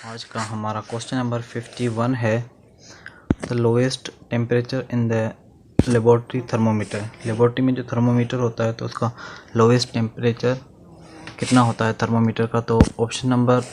आज का हमारा क्वेश्चन नंबर 51 है the lowest temperature in the laboratory thermometer. Laboratory में जो थर्मोमीटर होता है तो उसका लोएस्ट टेम्परेचर कितना होता है थर्मोमीटर का। तो ऑप्शन नंबर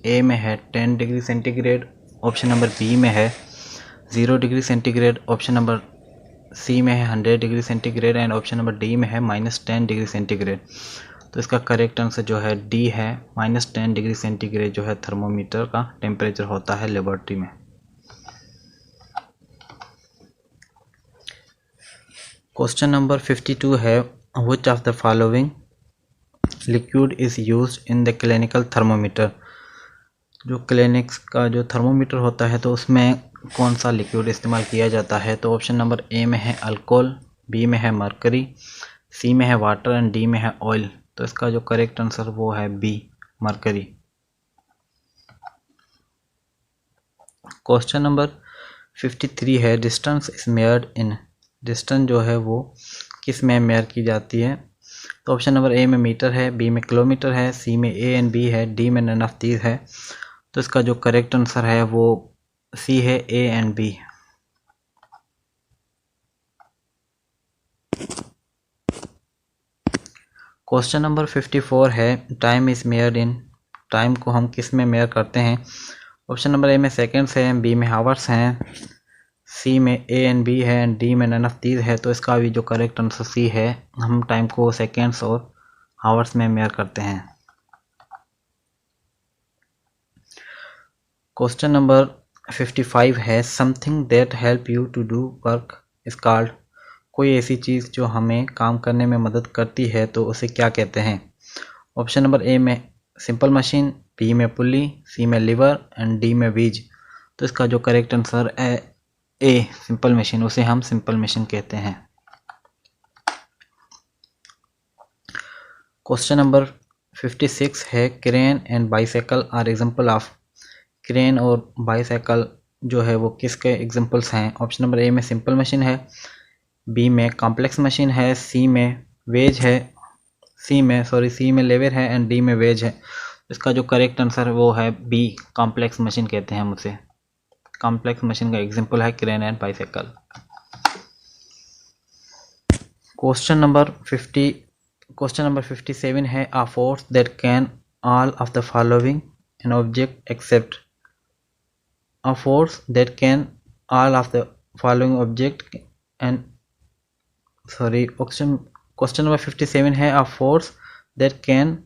ए में है 10 degree centigrade, option number B में है 0 degree centigrade, option number C में है 100 degree centigrade and option number D में है -10 डिग्री सेंटीग्रेड। तो इसका करेक्ट आंसर जो है डी है, -10 डिग्री सेंटीग्रेड जो है थर्मोमीटर का टेम्परेचर होता है लेबोरेटरी में। क्वेश्चन नंबर 52 है which of the following liquid is used in the clinical thermometer. जो क्लिनिक्स का जो थर्मोमीटर होता है तो उसमें कौन सा लिक्विड इस्तेमाल किया जाता है। तो ऑप्शन नंबर ए में है अल्कोहल, बी में है मरकरी, सी में है वाटर एंड डी में है ऑयल। तो इसका जो करेक्ट आंसर वो है बी, मरकरी। क्वेश्चन नंबर 53 है distance is measured in. Distance जो है वो किस में मेयर की जाती है। तो ऑप्शन नंबर ए में मीटर है, बी में किलोमीटर है, सी में ए एंड बी है, डी में नन ऑफ दीज है। तो इसका जो करेक्ट आंसर है वो सी है, A and B. Question number 54 है time is measured in. Time को हम किस में मेयर करते हैं। ऑप्शन नंबर ए में सेकेंड्स हैं, बी में हावर्स हैं, सी में ए एंड बी है एंड डी में नन ऑफ दीज है। तो इसका भी जो करेक्ट आंसर सी है, हम टाइम को सेकेंड्स और हावर्स में मेयर करते हैं। क्वेश्चन नंबर 55 है something that help you to do work is called. कोई ऐसी चीज़ जो हमें काम करने में मदद करती है तो उसे क्या कहते हैं। ऑप्शन नंबर ए में सिंपल मशीन, बी में पुली, सी में लीवर एंड डी में व्हील। तो इसका जो करेक्ट आंसर है ए, सिंपल मशीन, उसे हम सिंपल मशीन कहते हैं। क्वेश्चन नंबर 56 है crane and bicycle are example of. Crane और बाईसाइकिल जो है वो किसके एग्जांपल्स हैं। ऑप्शन नंबर ए में सिंपल मशीन है, बी में कॉम्प्लेक्स मशीन है, सी में लेवर है एंड डी में वेज है। इसका जो करेक्ट आंसर है वो है बी, कॉम्प्लेक्स मशीन कहते हैं हम उसे। कॉम्प्लेक्स मशीन का एग्जांपल है crane and bicycle. Question number 57 है a force that can all of the following an object except. A force that can all of the following object and question number 57 है a force that can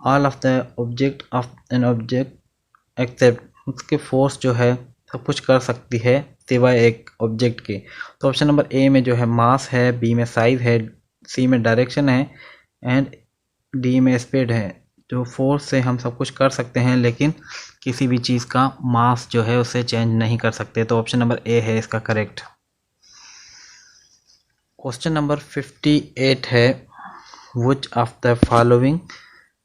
all of the object of an object except. उसके force जो है सब कुछ कर सकती है सिवाय एक ऑब्जेक्ट के। तो ऑप्शन नंबर ए में जो है मास है, बी में साइज है, सी में डायरेक्शन है एंड डी में स्पीड है। जो फोर्स से हम सब कुछ कर सकते हैं लेकिन किसी भी चीज़ का मास जो है उसे चेंज नहीं कर सकते। तो ऑप्शन नंबर ए है इसका करेक्ट। क्वेश्चन नंबर 58 है which of the following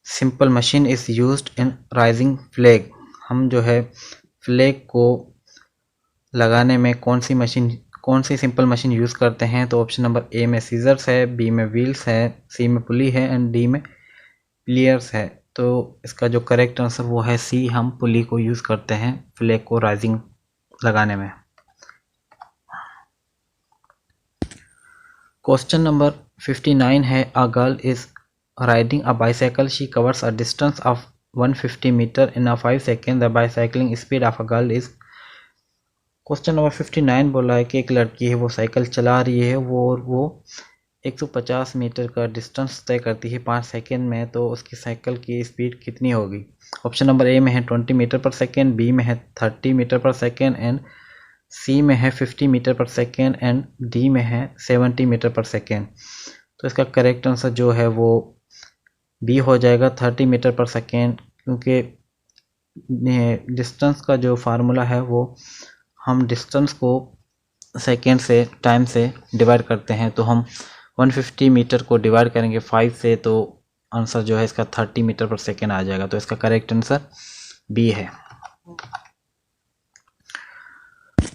simple machine is used in rising flag. हम जो है फ्लैग को लगाने में कौन सी सिंपल मशीन यूज़ करते हैं। तो ऑप्शन नंबर ए में सीजर्स है, बी में व्हील्स है, सी में पुली है एंड डी में प्लियर्स है। तो इसका जो करेक्ट आंसर वो है सी, हम पुली को यूज़ करते हैं फ्लैग को राइजिंग लगाने में। क्वेश्चन नंबर 59 है a girl is riding a bicycle, she covers a distance of 150 metre in a 5 second, the bicycling speed of a girl is. Question number 59 बोला है कि एक लड़की है वो साइकिल चला रही है वो 150 मीटर का डिस्टेंस तय करती है 5 सेकेंड में। तो उसकी साइकिल की स्पीड कितनी होगी। ऑप्शन नंबर ए में है 20 मीटर पर सेकेंड, बी में है 30 मीटर पर सेकेंड एंड सी में है 50 मीटर पर सेकेंड एंड डी में है 70 मीटर पर सेकेंड। तो इसका करेक्ट आंसर जो है वो बी हो जाएगा, 30 मीटर पर सेकेंड, क्योंकि डिस्टेंस का जो फार्मूला है वो हम डिस्टेंस को सेकेंड से टाइम से डिवाइड करते हैं। तो हम 150 मीटर को डिवाइड करेंगे 5 से तो आंसर जो है इसका 30 मीटर पर सेकेंड आ जाएगा। तो इसका करेक्ट आंसर बी है।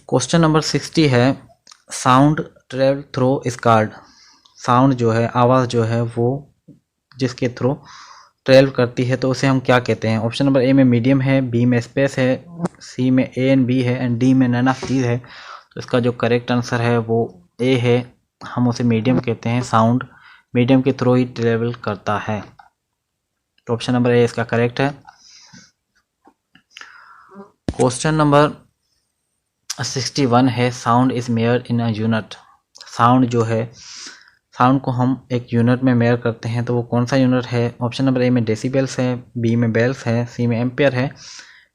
क्वेश्चन नंबर 60 है sound travel through is called. Sound जो है, आवाज़ जो है वो जिसके थ्रू ट्रेवल करती है तो उसे हम क्या कहते हैं? ऑप्शन नंबर ए में मीडियम है, बी में स्पेस है, सी में ए एंड बी है एंड डी में नन ऑफ दीज है। तो इसका जो करेक्ट आंसर है वो ए है, हम उसे मीडियम कहते हैं। साउंड मीडियम के थ्रू ही ट्रेवल करता है, तो ऑप्शन नंबर ए इसका करेक्ट है। क्वेश्चन नंबर 61 है sound is measured in a unit. Sound जो है, साउंड को हम एक यूनिट में मेयर करते हैं, तो वो कौन सा यूनिट है? ऑप्शन नंबर ए में डेसिबल्स है, बी में बेल्स है, सी में एम्पियर है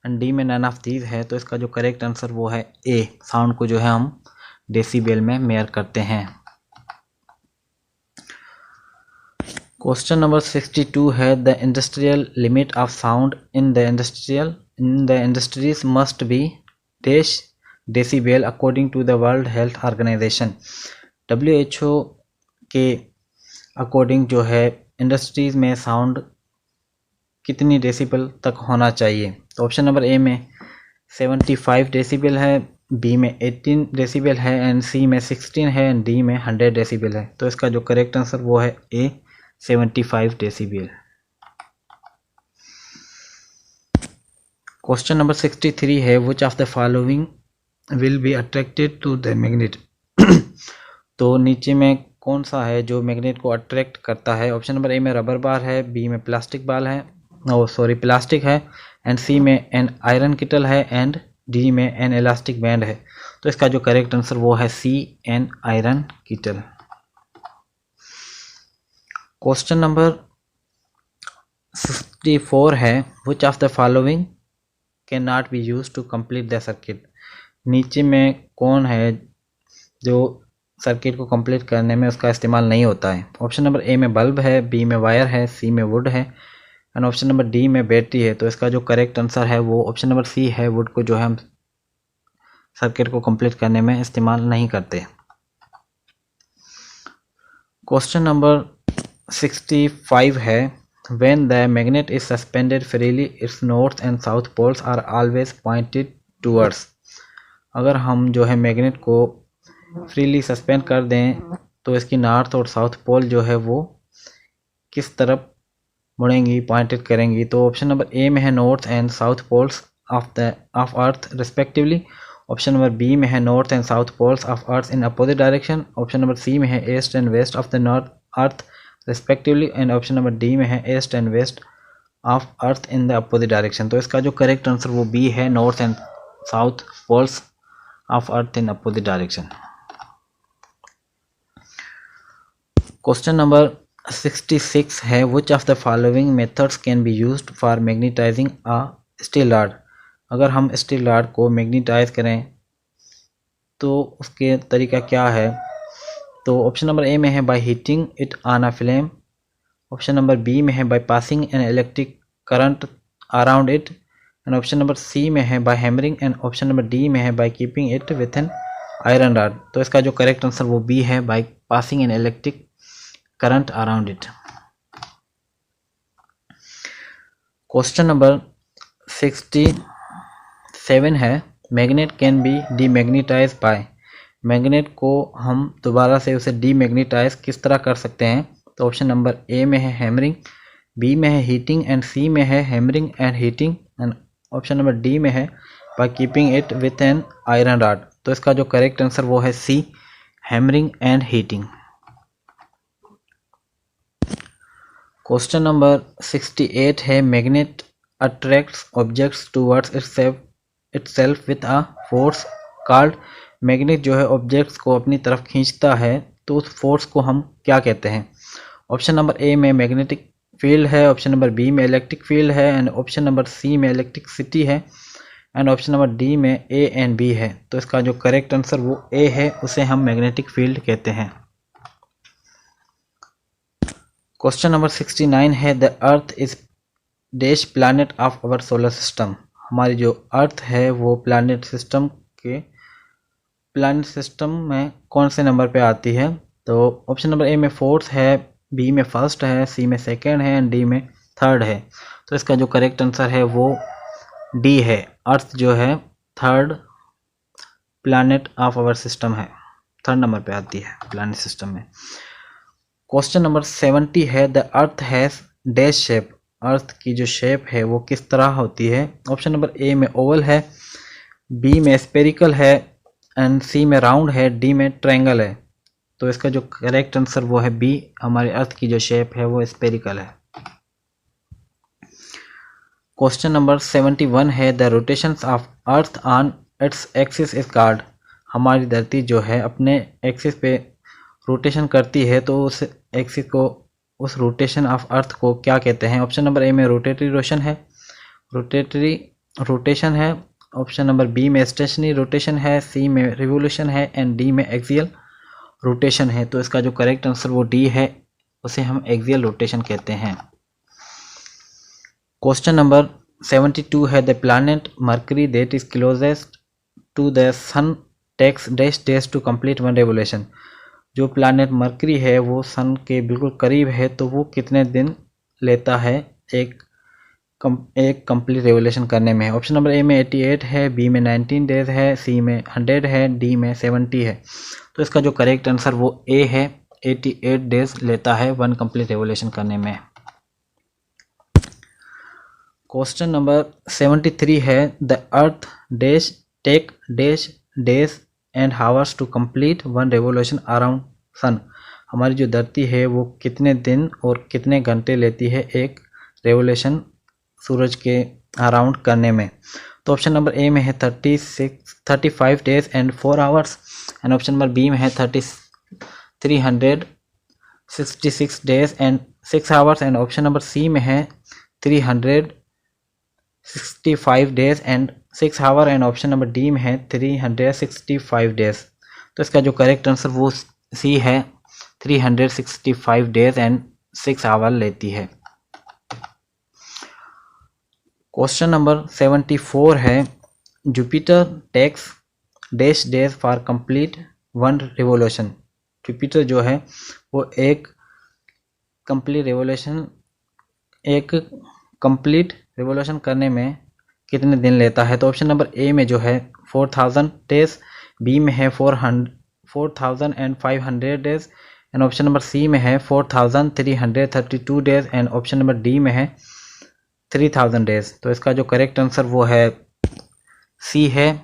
एंड डी में नन ऑफ दीज है। तो इसका जो करेक्ट आंसर वो है ए, साउंड को जो है हम डेसिबल में मेयर करते हैं। क्वेश्चन नंबर 62 है the industrial limit of sound in the industries must be dash decibel according to the World Health Organization. WHO के अकॉर्डिंग जो है इंडस्ट्रीज में साउंड कितनी डेसिबल तक होना चाहिए? तो ऑप्शन नंबर ए में 75 डेसिबल है, बी में 18 डेसिबल है एंड सी में 16 है एंड डी में 100 डेसिबल है। तो इसका जो करेक्ट आंसर वो है ए 75 डेसिबल। क्वेश्चन नंबर 63 है which of the following will be attracted to the magnet. तो नीचे में कौन सा है जो मैग्नेट को अट्रैक्ट करता है? ऑप्शन नंबर ए में रबर बार है, बी में प्लास्टिक बाल है, प्लास्टिक है एंड सी में एन आयरन किटल है एंड डी में एन इलास्टिक बैंड है। तो इसका जो करेक्ट आंसर वो है C an iron kettle. Question number 64 है which of the following can not be use to complete the circuit. नीचे में कौन है जो सर्किट को कंप्लीट करने में उसका इस्तेमाल नहीं होता है? ऑप्शन नंबर ए में बल्ब है, बी में वायर है, सी में वुड है एंड ऑप्शन नंबर डी में बैटरी है। तो इसका जो करेक्ट आंसर है वो ऑप्शन नंबर सी है, वुड को जो है हम सर्किट को कंप्लीट करने में इस्तेमाल नहीं करते। क्वेश्चन नंबर 65 है when the magnet is suspended freely its north and south poles are always pointed towards. अगर हम जो है मैग्नेट को फ्रीली सस्पेंड कर दें तो इसकी नॉर्थ और साउथ पोल जो है वो किस तरफ मुड़ेंगी, पॉइंटेड करेंगी? तो ऑप्शन नंबर ए में है north and south poles of earth respectively, option number B में है north and south poles of earth in opposite direction, option number C में है east and west of the north earth respectively and option number D में है east and west of earth in the opposite direction. तो इसका जो correct answer वो B है, north and south poles of earth in opposite direction. Question number 66 है which of the following methods can be used for magnetising a steel rod. अगर हम steel rod को magnetise करें तो उसके तरीका क्या है? तो ऑप्शन नंबर ए में है by heating it on a flame, option number B में है by passing an electric current around it and option number C में है by hammering and option number D में है by keeping it with an iron rod. तो इसका जो correct answer वो बी है, by passing an electric current around it. Question number 67 है magnet can be demagnetise by. Magnet को हम दोबारा से उसे डीमैग्नेटाइज किस तरह कर सकते हैं? तो ऑप्शन नंबर ए में है हैमरिंग, बी में है हीटिंग एंड सी में है hammering and heating and option number D में है by keeping it with an iron rod. तो इसका जो करेक्ट आंसर वो है C hammering and heating. Question number 68 है magnet attracts objects towards itself with a force called. Magnet जो है ऑब्जेक्ट्स को अपनी तरफ खींचता है तो उस फोर्स को हम क्या कहते हैं? ऑप्शन नंबर ए में मैग्नेटिक फील्ड है, ऑप्शन नंबर बी में इलेक्ट्रिक फील्ड है एंड ऑप्शन नंबर सी में इलेक्ट्रिसिटी है एंड ऑप्शन नंबर डी में ए एंड बी है। तो इसका जो करेक्ट आंसर वो ए है, उसे हम मैग्नेटिक फील्ड कहते हैं। क्वेश्चन नंबर 69 है the earth is dash planet of our solar system. हमारी जो अर्थ है वो प्लैनेट सिस्टम में कौन से नंबर पे आती है? तो ऑप्शन नंबर ए में फोर्थ है, बी में फर्स्ट है, सी में सेकंड है एंड डी में थर्ड है। तो इसका जो करेक्ट आंसर है वो डी है, अर्थ जो है third planet of our system है, थर्ड नंबर पे आती है प्लैनेट सिस्टम में। क्वेश्चन नंबर 70 है the earth has dash shape. Earth की जो शेप है वो किस तरह होती है। ऑप्शन नंबर ए में ओवल है, बी में स्पेरिकल है एंड सी में राउंड है, डी में ट्रायंगल है। तो इसका जो करेक्ट आंसर वो है बी, हमारे अर्थ की जो शेप है वो स्पेरिकल है। क्वेश्चन नंबर 71 है the rotations of earth on its axis is called. हमारी धरती जो है अपने एक्सिस पे रोटेशन करती है, तो उस एक्सिस को, उस रोटेशन ऑफ अर्थ को क्या कहते हैं। ऑप्शन नंबर ए में रोटेटरी रोटेशन है, ऑप्शन नंबर बी में स्टेशनरी रोटेशन है, सी में रिवोल्यूशन है एंड डी में एक्सियल रोटेशन है। तो इसका जो करेक्ट आंसर वो डी है, उसे हम एक्सियल रोटेशन कहते हैं। क्वेश्चन नंबर 72 है the planet Mercury that is closest to the sun takes dash days to complete one revolution. जो प्लैनेट मरकरी है वो सन के बिल्कुल करीब है, तो वो कितने दिन लेता है एक कंप्लीट रेवोल्यूशन करने में। ऑप्शन नंबर ए में 88 है, बी में 19 डेज है, सी में 100 है, डी में 70 है। तो इसका जो करेक्ट आंसर वो ए है, 88 डेज लेता है वन कंप्लीट रेवोल्यूशन करने में। क्वेश्चन नंबर 73 है the earth dash take dash days and hours to complete one revolution around sun. हमारी जो धरती है वो कितने दिन और कितने घंटे लेती है एक रेवोल्यूशन सूरज के अराउंड करने में। तो ऑप्शन नंबर ए में है 35 days and 4 hours and option number B में है 366 days and 6 hours and option number C में है 365 days and 6 hour and option number D में है 365 डेज। तो इसका जो करेक्ट आंसर वो सी है, 365 डेज एंड 6 आवर लेती है। क्वेश्चन नंबर 74 है Jupiter takes dash days for complete one revolution. Jupiter जो है वो एक कंप्लीट रिवोल्यूशन करने में कितने दिन लेता है। तो ऑप्शन नंबर ए में जो है 4000 डेज, बी में है 4500 days and option number C में है 4332 days and option number D में है 3000 डेज। तो इसका जो करेक्ट आंसर वो है सी है,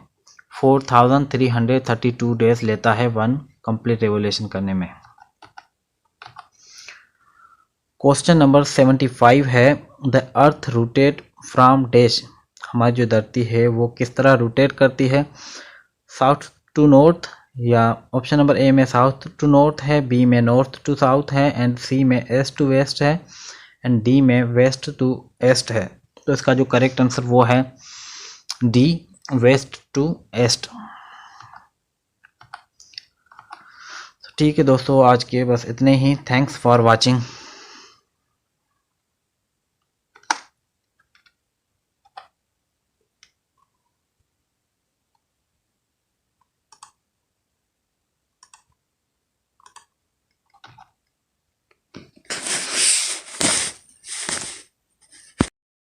4332 डेज लेता है वन कंप्लीट रेवोल्यूशन करने में। क्वेश्चन नंबर 75 है the earth rotate from dash. हमारी जो धरती है वो किस तरह रोटेट करती है, साउथ टू नॉर्थ, या ऑप्शन नंबर ए में साउथ टू नॉर्थ है, बी में नॉर्थ टू साउथ है एंड सी में ईस्ट टू वेस्ट है एंड डी में वेस्ट टू ईस्ट है। तो इसका जो करेक्ट आंसर वो है डी, वेस्ट टू ईस्ट। ठीक है दोस्तों, आज के बस इतने ही। Thanks for watching.